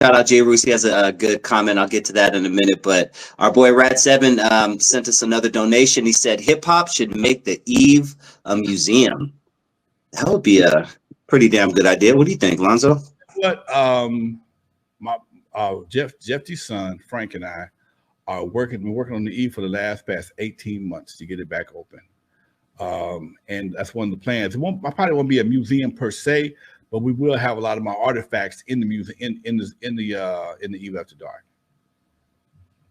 Shout out Jay Roos. He has a good comment. I'll get to that in a minute. But our boy Rat7 sent us another donation. He said hip hop should make the Eve a museum. That would be a pretty damn good idea. What do you think, Lonzo? What my Jeffy's son Frank and I are working on the Eve for the past 18 months to get it back open. And that's one of the plans. I probably won't be a museum per se, but we will have a lot of my artifacts in the museum in the Eve After Dark.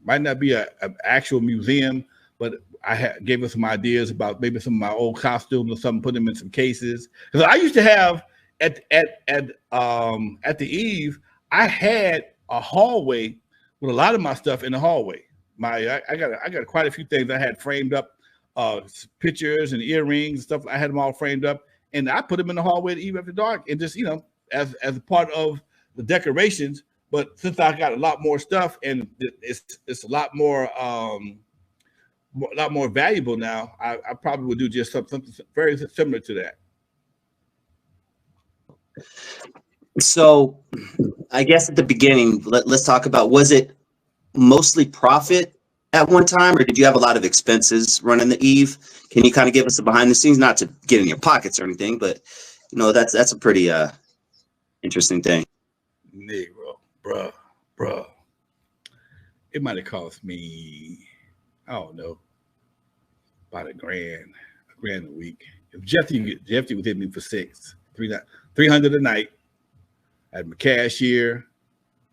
Might not be an actual museum, but I gave us some ideas about maybe some of my old costumes or something, put them in some cases. Because I used to have at the Eve, I had a hallway with a lot of my stuff in the hallway. I got quite a few things I had framed up, pictures and earrings and stuff. I had them all framed up, and I put them in the hallway at Eve After Dark, and just as a part of the decorations. But since I got a lot more stuff, and it's a lot more valuable now, I probably would do just something very similar to that. So I guess at the beginning, let's talk about, was it mostly profit at one time, or did you have a lot of expenses running the Eve? Can you kind of give us the behind the scenes, not to get in your pockets or anything, but that's a pretty interesting thing. Negro, bruh. It might have cost me, I don't know, about a grand a week. If Jeffy would hit me for $300 a night. I had my cashier,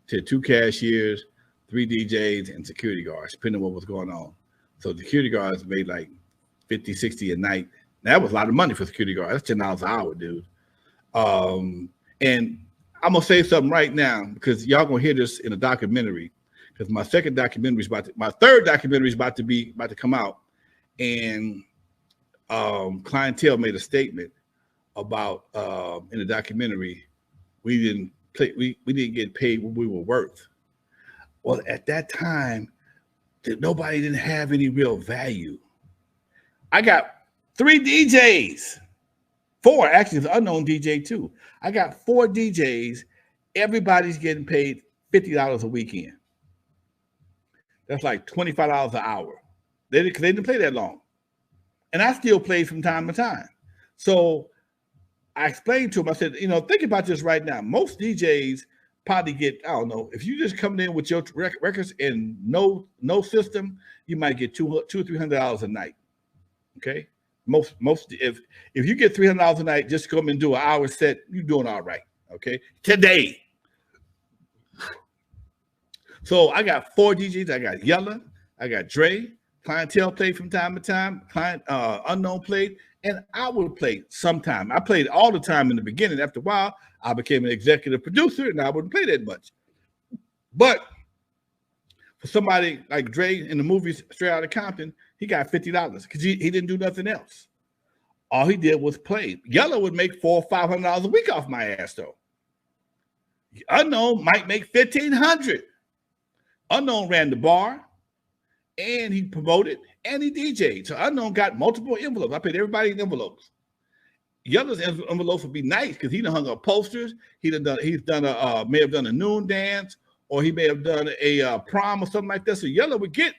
to 2 cashiers, 3 DJs, and security guards, depending on what was going on. So the security guards made like 50, 60 a night. That was a lot of money for security guards. That's $10 an hour, dude. And I'm gonna say something right now, because y'all gonna hear this in a documentary. Because my third documentary is about to come out, and Clientele made a statement about in the documentary, we didn't get paid what we were worth. Well, at that time, nobody didn't have any real value. I got 3 DJs, 4 actually, it's unknown DJ too. I got 4 DJs. Everybody's getting paid $50 a weekend. That's like $25 an hour. They didn't play that long, and I still play from time to time. So I explained to him. I said, think about this right now. Most DJs probably get, I don't know, if you just come in with your records and no system, you might get $200 or $300 a night. Okay, most if you get $300 a night, just come and do an hour set, you're doing all right. Okay, today. So I got 4 DJs. I got Yella, I got Dre, Clientele played from time to time, Unknown played, and I would play sometime. I played all the time in the beginning. After a while, I became an executive producer, and I wouldn't play that much. But for somebody like Dre in the movies Straight Outta Compton, he got $50 because he didn't do nothing else. All he did was play. Yella would make $400 or $500 a week off my ass, though. Unknown might make $1,500. Unknown ran the bar, and he promoted, and he DJ'd. So Unknown got multiple envelopes. I paid everybody in envelopes. Yella's envelopes would be nice because he done hung up posters. May have done a noon dance, or he may have done a prom or something like that. So Yella would get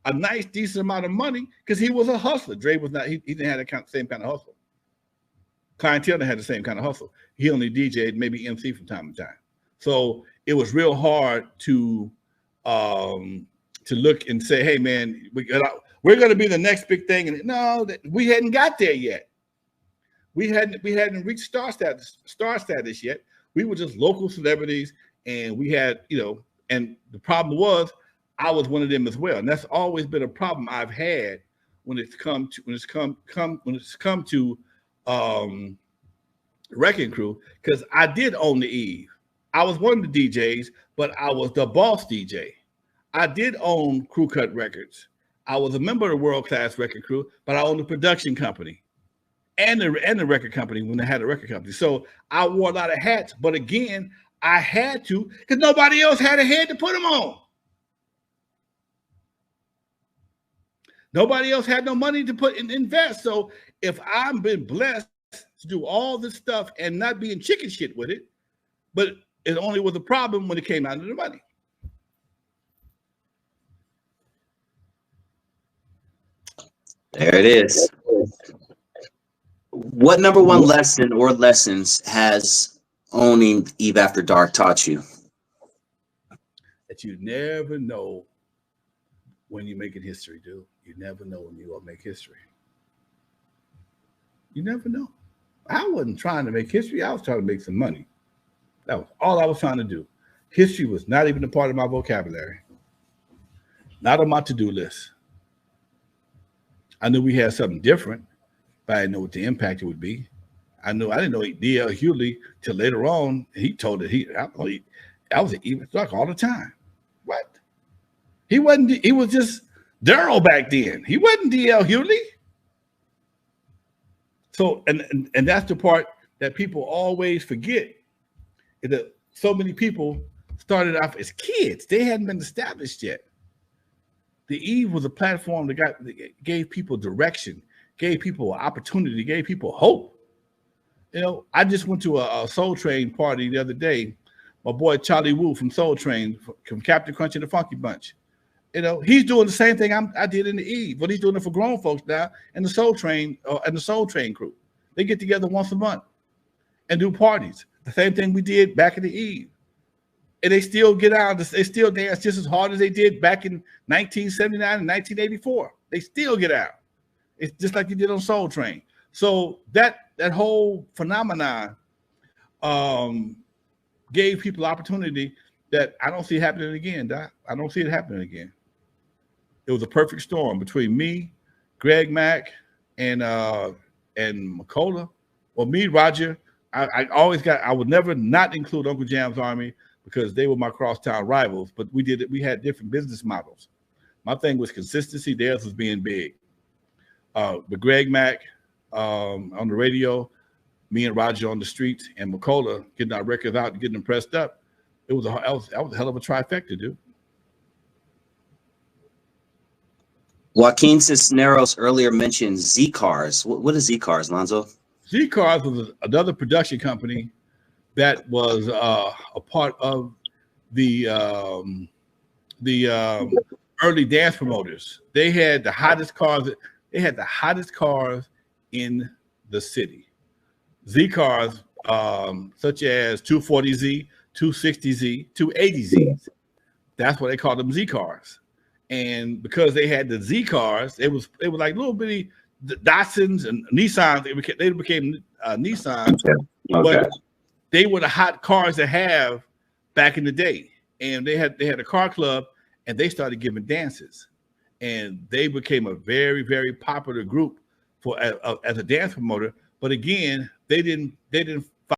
a nice, decent amount of money because he was a hustler. Dre was not. He didn't have the same kind of hustle. Clientele had the same kind of hustle. He only DJ'd, maybe MC from time to time. So it was real hard to look and say, hey man, we're going to be the next big thing. And no, we hadn't got there yet. We hadn't reached star status yet. We were just local celebrities, and we had, and the problem was I was one of them as well. And that's always been a problem I've had when it's come to Wrecking Crew, because I did own the Eve. I was one of the DJs, but I was the boss DJ. I did own Crew Cut Records. I was a member of the World Class Record Crew, but I owned the production company and the record company when they had a record company. So I wore a lot of hats, but again, I had to because nobody else had a head to put them on. Nobody else had no money to invest. So if I've been blessed to do all this stuff and not being chicken shit with it, but It only was a problem when it came out of the money. There it is. What number one lesson or lessons has owning Eve After Dark taught you? That you never know when you're making history, dude. You never know when you will make history. You never know. I wasn't trying to make history. I was trying to make some money. That was all I was trying to do. History was not even a part of my vocabulary. Not on my to-do list. I knew we had something different, but I didn't know what the impact it would be. I didn't know D.L. Hughley till later on. He told it I was an Even Dark all the time. What? He wasn't. He was just Daryl back then. He wasn't D.L. Hughley. So and that's the part that people always forget. Is that so many people started off as kids. They hadn't been established yet. The Eve was a platform that gave people direction, gave people opportunity, gave people hope. You know, I just went to a Soul Train party the other day. My boy Charlie Wu from Soul Train, from Captain Crunch and the Funky Bunch. You know, he's doing the same thing I did in the Eve, but he's doing it for grown folks now. And the Soul Train and the Soul Train crew, they get together once a month and do parties. The same thing we did back in the Eve. And they still get out. They still dance just as hard as they did back in 1979 and 1984. They still get out. It's just like you did on Soul Train. So that whole phenomenon gave people opportunity that I don't see happening again, Doc. I don't see it happening again. It was a perfect storm between me, Greg Mack, and Michel'le. Well, me, Roger. I would never not include Uncle Jam's Army because they were my crosstown rivals, but we had different business models. My thing was consistency, theirs was being big. But Greg Mack on the radio, me and Roger on the streets, and Michel'le getting our records out and getting them pressed up. That was a hell of a trifecta, dude. Joaquin Cisneros earlier mentioned Z Cars. What is Z Cars, Lonzo? Z Cars was another production company that was a part of the early dance promoters. They had the hottest cars. They had the hottest cars in the city. Z Cars, such as 240Z, 260Z, 280Zs. That's what they called them, Z Cars. And because they had the Z Cars, it was like little bitty Datsuns and Nissans. They became Nissans. Okay. But they were the hot cars to have back in the day. And they had a car club, and they started giving dances. And they became a very, very popular group as a dance promoter. But again, they didn't